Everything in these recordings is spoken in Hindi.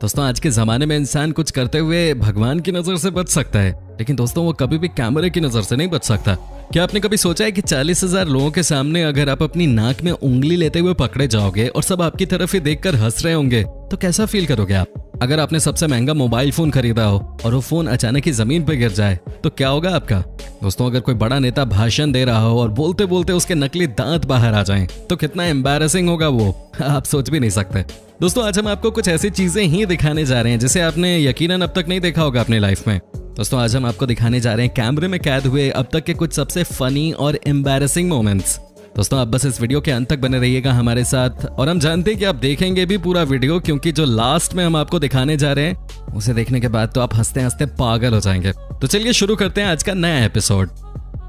दोस्तों आज के ज़माने में इंसान कुछ करते हुए भगवान की नज़र से बच सकता है, लेकिन दोस्तों वो कभी भी कैमरे की नज़र से नहीं बच सकता। क्या आपने कभी सोचा है कि 40,000 लोगों के सामने अगर आप अपनी नाक में उंगली लेते हुए पकड़े जाओगे और सब आपकी तरफ ही देखकर हंस रहे होंगे तो कैसा फील करोगे आप? अगर आपने सबसे महंगा मोबाइल फोन खरीदा हो और वो फोन अचानक ही जमीन पर गिर जाए तो क्या होगा आपका? दोस्तों अगर कोई बड़ा नेता भाषण दे रहा हो और बोलते बोलते उसके नकली दांत बाहर आ जाएं तो कितना एम्बैरेसिंग होगा वो, आप सोच भी नहीं सकते। दोस्तों आज हम आपको कुछ ऐसी चीजें ही दिखाने जा रहे हैं जिसे आपने यकीनन अब तक नहीं देखा होगा अपनी लाइफ में। दोस्तों आज हम आपको दिखाने जा रहे हैं कैमरे में कैद हुए अब तक के कुछ सबसे फनी और एम्बैरेसिंग मोमेंट्स। दोस्तों आप बस इस वीडियो के अंत तक बने रहिएगा हमारे साथ, और हम जानते हैं कि आप देखेंगे भी पूरा वीडियो, क्योंकि जो लास्ट में हम आपको दिखाने जा रहे हैं उसे देखने के बाद तो आप हंसते हंसते पागल हो जाएंगे। तो चलिए शुरू करते हैं आज का नया एपिसोड।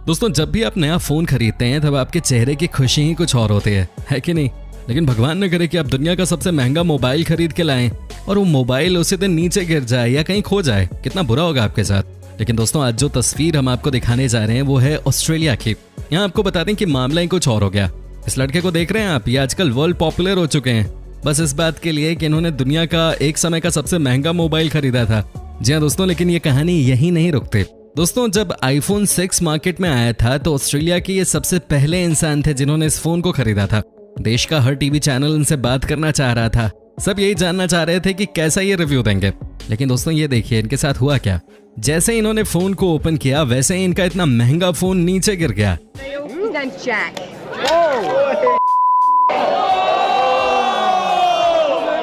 दोस्तों जब भी आप नया फोन खरीदते हैं तब आपके चेहरे की खुशी ही कुछ और होती है कि नहीं? लेकिन भगवान न करे कि आप दुनिया का सबसे महंगा मोबाइल खरीद के लाएं और वो मोबाइल उसी दिन नीचे गिर जाए या कहीं खो जाए, कितना बुरा होगा आपके साथ। लेकिन दोस्तों आज जो तस्वीर हम आपको दिखाने जा रहे हैं वो है ऑस्ट्रेलिया की। यहाँ आपको बता दें कि मामला ही कुछ और हो गया। इस लड़के को देख रहे हैं आप, ये आजकल वर्ल्ड पॉपुलर हो चुके हैं बस इस बात के लिए कि इन्होंने दुनिया का एक समय का सबसे महंगा मोबाइल खरीदा था। जी हाँ दोस्तों, लेकिन ये कहानी यही नहीं रुकती। दोस्तों जब आईफोन 6 मार्केट में आया था तो ऑस्ट्रेलिया के ये सबसे पहले इंसान थे जिन्होंने इस फोन को खरीदा था। देश का हर टीवी चैनल इनसे बात करना चाह रहा था, सब यही जानना चाह रहे थे कि कैसा ये रिव्यू देंगे। लेकिन दोस्तों ये देखिए इनके साथ हुआ क्या। जैसे ही इन्होंने फोन को ओपन किया वैसे ही इनका इतना महंगा फोन नीचे गिर गया।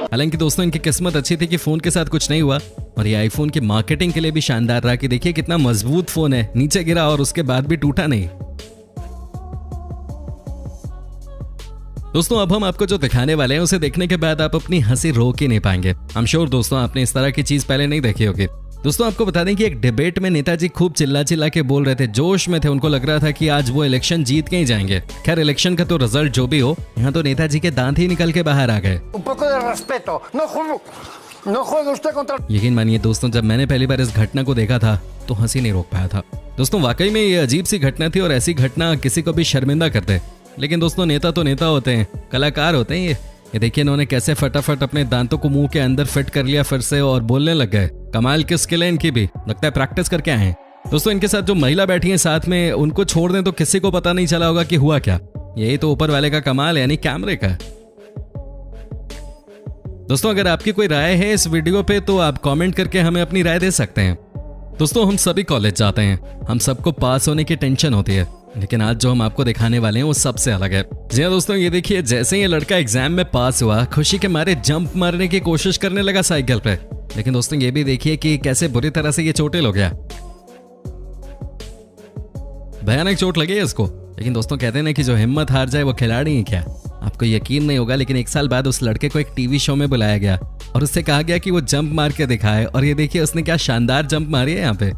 हालांकि दोस्तों इनकी किस्मत अच्छी थी कि फोन के साथ कुछ नहीं हुआ, और ये आईफोन की मार्केटिंग के लिए भी शानदार रहा कि देखिए कितना मजबूत फोन है, नीचे गिरा और उसके बाद भी टूटा नहीं। दोस्तों अब हम आपको जो दिखाने वाले हैं उसे देखने के बाद आप अपनी हंसी रोक ही नहीं पाएंगे। आई एम श्योर दोस्तों आपने इस तरह की चीज पहले नहीं देखी होगी। दोस्तों आपको बता दें कि एक डिबेट में नेताजी खूब चिल्ला चिल्ला के बोल रहे थे, जोश में थे, उनको लग रहा था कि आज वो इलेक्शन जीत के ही जाएंगे। खैर इलेक्शन का तो रिजल्ट जो भी हो, यहाँ तो नेताजी के दांत ही निकल के बाहर आ गए। यकीन मानिए दोस्तों जब मैंने पहली बार इस घटना को देखा था तो हंसी नहीं रोक पाया था। दोस्तों वाकई में ये अजीब सी घटना थी और ऐसी घटना किसी को भी शर्मिंदा कर दे। लेकिन दोस्तों नेता तो नेता होते हैं, कलाकार होते हैं ये देखिए इन्होंने कैसे फटाफट अपने दांतों को मुंह के अंदर फिट कर लिया फिर से और बोलने लग गए। कमाल की स्किल है इनकी भी, लगता है प्रैक्टिस करके आए हैं। दोस्तों इनके साथ जो महिला बैठी है साथ में, उनको छोड़ दें तो किसी को पता नहीं चला होगा कि हुआ क्या। यही तो ऊपर वाले का कमाल है, यानी कैमरे का। दोस्तों अगर आपकी कोई राय है इस वीडियो पे तो आप कमेंट करके हमें अपनी राय दे सकते हैं। दोस्तों हम सभी कॉलेज जाते हैं, हम सबको पास होने की टेंशन होती है, लेकिन आज जो हम आपको दिखाने वाले हैं वो सबसे अलग है। जी हाँ दोस्तों ये देखिए जैसे ये लड़का एग्जाम में पास हुआ खुशी के मारे जंप मारने की कोशिश करने लगा साइकिल पे। लेकिन दोस्तों ये भी देखिए कि कैसे बुरी तरह से ये चोटिल हो गया, भयानक चोट लगी है इसको। लेकिन दोस्तों कहते हैं ना कि जो हिम्मत हार जाए वो खिलाड़ी ही क्या। आपको यकीन नहीं होगा लेकिन 1 साल बाद उस लड़के को एक टीवी शो में बुलाया गया और उससे कहा गया कि वो जंप मार के दिखाए, और ये देखिए उसने क्या शानदार जंप मारी है यहाँ पे।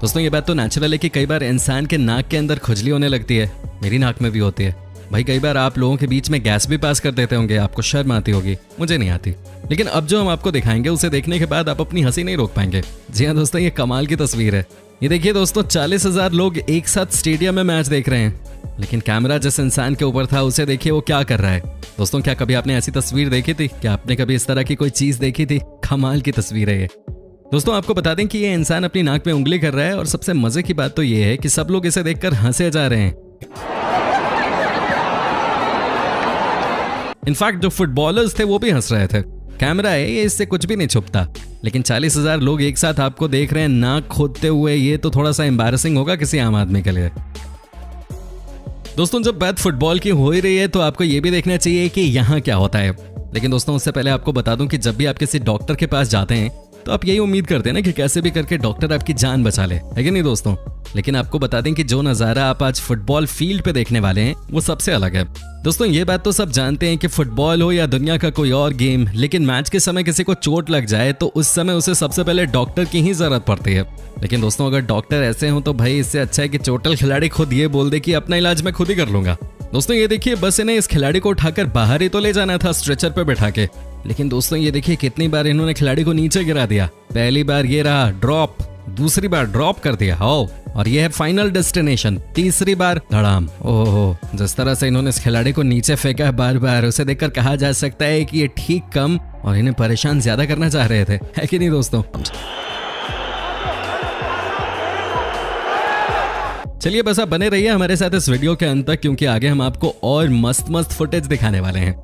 दोस्तों ये बात तो नेचुरल है कि कई बार इंसान के नाक के अंदर खुजली होने लगती है, मेरी नाक में भी होती है भाई। कई बार आप लोगों के बीच में गैस भी पास कर देते होंगे, आपको शर्म आती होगी, मुझे नहीं आती। लेकिन अब जो हम आपको दिखाएंगे उसे देखने के बाद आप अपनी हंसी नहीं रोक पाएंगे। जी हाँ दोस्तों ये कमाल की तस्वीर है। ये देखिए दोस्तों 40,000 लोग एक साथ स्टेडियम में मैच देख रहे हैं, लेकिन कैमरा जिस इंसान के ऊपर था उसे देखिए वो क्या कर रहा है। दोस्तों क्या कभी आपने ऐसी तस्वीर देखी थी? क्या आपने कभी इस तरह की कोई चीज देखी थी? कमाल की तस्वीर है ये। दोस्तों आपको बता दें कि ये इंसान अपनी नाक में उंगली कर रहा है, और सबसे मजे की बात तो ये है कि सब लोग इसे देखकर हंसे जा रहे हैं। इनफैक्ट जो फुटबॉलर्स थे वो भी हंस रहे थे। कैमरा है ये, इससे कुछ भी नहीं छुपता। लेकिन 40,000 लोग एक साथ आपको देख रहे हैं नाक खोदते हुए, ये तो थोड़ा सा एम्बैरेसिंग होगा किसी आम आदमी के लिए। दोस्तों जब बात फुटबॉल की हो ही रही है तो आपको ये भी देखना चाहिए कि यहाँ क्या होता है। लेकिन दोस्तों उससे पहले आपको बता दूं कि जब भी आप किसी डॉक्टर के पास जाते हैं तो आप यही उम्मीद करते हैं ना कि कैसे भी करके डॉक्टर आपकी जान बचा ले, है कि नहीं दोस्तों? लेकिन आपको बता दें कि जो नज़ारा आप आज फुटबॉल फील्ड पे देखने वाले हैं वो सबसे अलग है। दोस्तों ये बात तो सब जानते हैं कि फुटबॉल हो या दुनिया का कोई और गेम, लेकिन मैच के समय किसी को चोट लग जाए तो उस समय उसे सबसे पहले डॉक्टर की ही जरूरत पड़ती है। लेकिन दोस्तों अगर डॉक्टर ऐसे हो तो भाई इससे अच्छा है कि चोटिल खिलाड़ी खुद ये बोल दे कि अपना इलाज मैं खुद ही कर लूंगा। दोस्तों ये देखिए बस इन्हें इस खिलाड़ी को उठाकर बाहर ही तो ले जाना था स्ट्रेचर पे बैठा के, लेकिन दोस्तों ये देखिए कितनी बार इन्होंने खिलाड़ी को नीचे गिरा दिया। पहली बार ये रहा ड्रॉप, दूसरी बार ड्रॉप कर दिया हो, और ये है फाइनल डेस्टिनेशन, तीसरी बार धड़ाम। ओहो, जिस तरह से इन्होंने इस खिलाड़ी को नीचे फेंका है बार बार, उसे देखकर कहा जा सकता है कि ये ठीक कम और इन्हें परेशान ज्यादा करना चाह रहे थे, है कि नहीं दोस्तों। चलिए बस आप बने रहिए हमारे साथ इस वीडियो के अंत तक, क्योंकि आगे हम आपको और मस्त मस्त फुटेज दिखाने वाले हैं।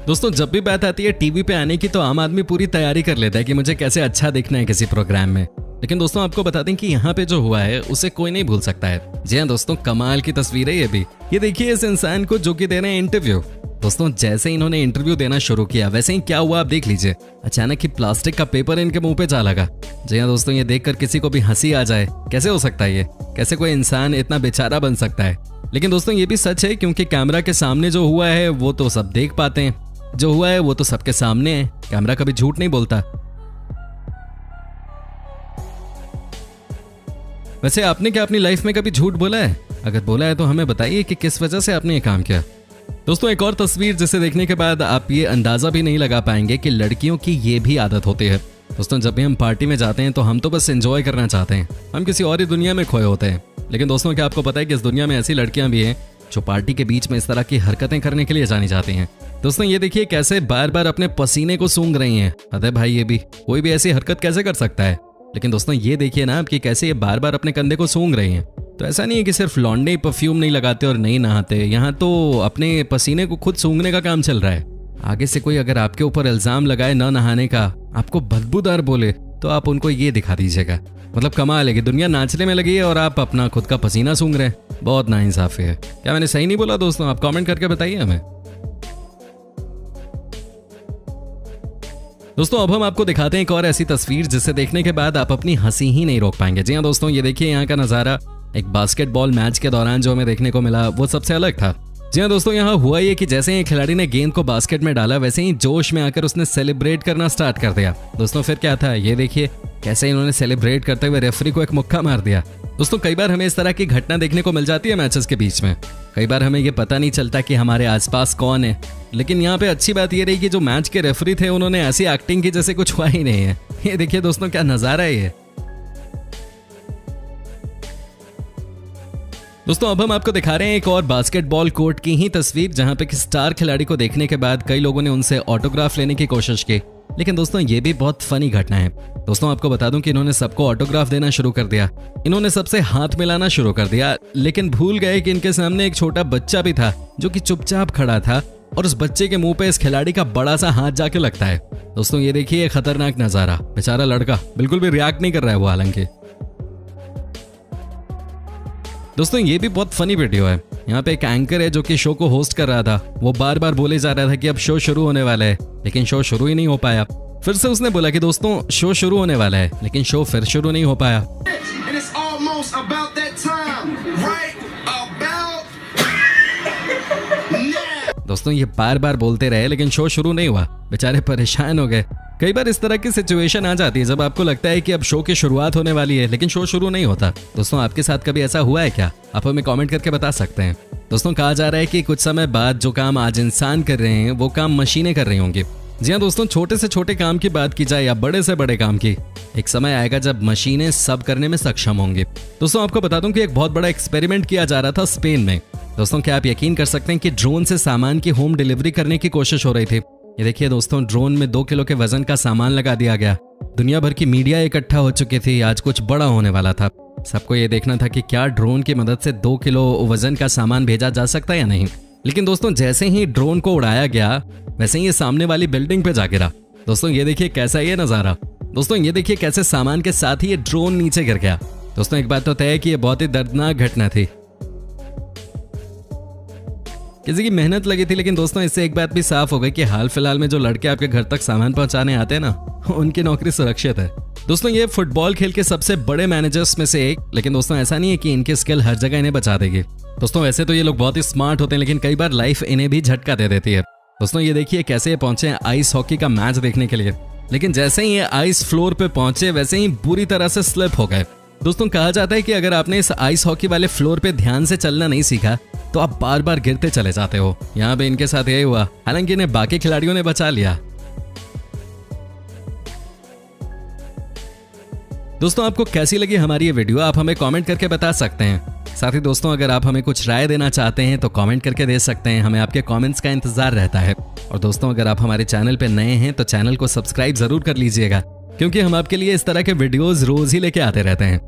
दोस्तों जब भी बात आती है टीवी पे आने की तो आम आदमी पूरी तैयारी कर लेता है कि मुझे कैसे अच्छा दिखना है किसी प्रोग्राम में, लेकिन दोस्तों आपको बता दें कि यहाँ पे जो हुआ है उसे कोई नहीं भूल सकता है। जी हाँ दोस्तों, कमाल की तस्वीर है ये भी। ये देखिए इस इंसान को जो कि दे रहे हैं इंटरव्यू। दोस्तों जैसे इन्होंने इंटरव्यू देना शुरू किया वैसे ही क्या हुआ आप देख लीजिए, अचानक ही प्लास्टिक का पेपर इनके मुंह पे जा लगा। जी हाँ दोस्तों, ये देखकर किसी को भी हंसी आ जाए, कैसे हो सकता है ये, कैसे कोई इंसान इतना बेचारा बन सकता है। लेकिन दोस्तों ये भी सच है, क्योंकि कैमरा के सामने जो हुआ है वो तो सब देख पाते हैं, जो हुआ है वो तो सबके सामने है, कैमरा कभी झूठ नहीं बोलता। वैसे आपने क्या अपनी लाइफ में कभी झूठ बोला है? अगर बोला है तो हमें बताइए कि किस वजह से आपने ये काम किया। दोस्तों एक और तस्वीर जिसे देखने के बाद आप ये अंदाजा भी नहीं लगा पाएंगे कि लड़कियों की ये भी आदत होती है। दोस्तों जब भी हम पार्टी में जाते हैं तो हम तो बस एंजॉय करना चाहते हैं, हम किसी और ही दुनिया में खोए होते हैं। लेकिन दोस्तों क्या आपको पता है कि इस दुनिया में ऐसी लड़कियां भी हैं जो पार्टी के बीच में इस तरह की हरकतें करने के लिए जानी जाती हैं। दोस्तों ये देखिए कैसे बार बार अपने पसीने को सूंघ रही हैं। अरे भाई ये भी कोई भी ऐसी हरकत कैसे कर सकता है। लेकिन दोस्तों ये देखिए ना आपकी कैसे ये बार बार अपने कंधे को सूंघ रही हैं। तो ऐसा नहीं है कि सिर्फ लौंडे परफ्यूम नहीं लगाते और नहीं नहाते, यहाँ तो अपने पसीने को खुद सूंघने का काम चल रहा है। आगे से कोई अगर आपके ऊपर इल्जाम लगाए न नहाने का, आपको बदबूदार बोले, तो आप उनको ये दिखा दीजिएगा। मतलब कमाल है कि दुनिया नाचने में लगी है और आप अपना खुद का पसीना सूंघ रहे हैं। बहुत नाइंसाफी है। क्या मैंने सही नहीं बोला दोस्तों? आप कमेंट करके बताइए हमें। दोस्तों अब हम आपको दिखाते हैं एक और ऐसी तस्वीर जिसे देखने के बाद आप अपनी हंसी ही नहीं रोक पाएंगे। जी हाँ दोस्तों, ये देखिए यहाँ का नज़ारा एक बास्केटबॉल मैच के दौरान जो हमें देखने को मिला वो सबसे अलग था। जी हाँ दोस्तों, यहाँ हुआ ये कि जैसे ही खिलाड़ी ने गेंद को बास्केट में डाला वैसे ही जोश में आकर उसने सेलिब्रेट करना स्टार्ट कर दिया। दोस्तों फिर क्या था, ये देखिए कैसे इन्होंने सेलिब्रेट करते हुए रेफरी को एक मुक्का मार दिया। दोस्तों कई बार हमें इस तरह की घटना देखने को मिल जाती है मैचेस के बीच में। कई बार हमें ये पता नहीं चलता कि हमारे आसपास कौन है, लेकिन यहाँ पे अच्छी बात ये रही कि जो मैच के रेफरी थे उन्होंने ऐसी एक्टिंग की जैसे कुछ हुआ ही नहीं है। ये देखिए दोस्तों क्या नजारा है ये। दोस्तों अब हम आपको दिखा रहे हैं एक और बास्केटबॉल कोर्ट की ही तस्वीर, जहां पे किसी स्टार खिलाड़ी को देखने के बाद कई लोगों ने उनसे ऑटोग्राफ लेने की कोशिश की। लेकिन दोस्तों ये भी बहुत फनी घटना है। दोस्तों आपको बता दूं कि इन्होंने सबको ऑटोग्राफ देना शुरू कर दिया, इन्होंने सबसे हाथ मिलाना शुरू कर दिया, लेकिन भूल गए कि इनके सामने एक छोटा बच्चा भी था जो कि चुपचाप खड़ा था और उस बच्चे के मुंह पे इस खिलाड़ी का बड़ा सा हाथ जाके लगता है। दोस्तों ये देखिए खतरनाक नजारा, बेचारा लड़का बिल्कुल भी रिएक्ट नहीं कर रहा है वो हालांकि। दोस्तों ये भी बहुत फनी वीडियो है। यहाँ पे एक एंकर है जो कि शो को होस्ट कर रहा था, वो बार बार बोले जा रहा था कि अब शो शुरू होने वाला है, लेकिन शो शुरू ही नहीं हो पाया। फिर से उसने बोला कि दोस्तों शो शुरू होने वाला है, लेकिन शो फिर शुरू नहीं हो पाया। दोस्तों ये बार बार बोलते रहे लेकिन शो शुरू नहीं हुआ, बेचारे परेशान हो गए। कई बार इस तरह की सिचुएशन आ जाती है जब आपको लगता है कि अब शो की शुरुआत होने वाली है लेकिन शो शुरू नहीं होता। दोस्तों आपके साथ कभी ऐसा हुआ है क्या? आप हमें कमेंट करके बता सकते हैं। दोस्तों कहा जा रहा है कि कुछ समय बाद जो काम आज इंसान कर रहे हैं वो काम मशीनें कर रही होंगी। जी हाँ दोस्तों, छोटे से छोटे काम की बात की जाए या बड़े से बड़े काम की, एक समय आएगा जब मशीनें सब करने में सक्षम होंगी। दोस्तों आपको बता दूं कि एक बहुत बड़ा एक्सपेरिमेंट किया जा रहा था स्पेन में। दोस्तों क्या आप यकीन कर सकते हैं कि ड्रोन से सामान की होम डिलीवरी करने की कोशिश हो रही थी। ये देखिए दोस्तों, ड्रोन में 2 किलो के वजन का सामान लगा दिया गया। दुनिया भर की मीडिया इकट्ठा हो चुकी थी, आज कुछ बड़ा होने वाला था। सबको ये देखना था कि क्या ड्रोन की मदद से 2 किलो वजन का सामान भेजा जा सकता है या नहीं। लेकिन दोस्तों जैसे ही ड्रोन को उड़ाया गया वैसे ही ये सामने वाली बिल्डिंग पे जा गिरा। दोस्तों ये देखिए कैसा ये नजारा। दोस्तों ये देखिए कैसे सामान के साथ ही ये ड्रोन नीचे गिर गया। दोस्तों एक बात तो तय है कि ये बहुत ही दर्दनाक घटना थी, किसी की मेहनत लगी थी। लेकिन दोस्तों इससे एक बात भी साफ हो गई कि हाल फिलहाल में जो लड़के आपके घर तक सामान पहुंचाने आते हैं ना, उनकी नौकरी सुरक्षित है। दोस्तों ये फुटबॉल खेल के सबसे बड़े मैनेजर्स में से एक, लेकिन दोस्तों ऐसा नहीं है कि इनकी स्किल हर जगह इन्हें बचा देगी। दोस्तों वैसे तो ये लोग बहुत ही स्मार्ट होते हैं, लेकिन कई बार लाइफ इन्हें भी झटका दे देती है। दोस्तों ये देखिए कैसे ये पहुंचे हैं आइस हॉकी का मैच देखने के लिए, लेकिन जैसे ही ये आइस फ्लोर पे पहुंचे वैसे ही बुरी तरह से स्लिप हो गए। दोस्तों कहा जाता है कि अगर आपने इस आइस हॉकी वाले फ्लोर पे ध्यान से चलना नहीं सीखा तो आप बार बार गिरते चले जाते हो। यहाँ पे इनके साथ यही हुआ, हालांकि इन्हें बाकी खिलाड़ियों ने बचा लिया। दोस्तों आपको कैसी लगी हमारी ये वीडियो आप हमें कमेंट करके बता सकते हैं। साथ ही दोस्तों अगर आप हमें कुछ राय देना चाहते हैं तो कमेंट करके दे सकते हैं, हमें आपके कमेंट्स का इंतजार रहता है। और दोस्तों अगर आप हमारे चैनल पे नए हैं तो चैनल को सब्सक्राइब जरूर कर लीजिएगा, क्योंकि हम आपके लिए इस तरह के वीडियोस रोज ही लेके आते रहते हैं।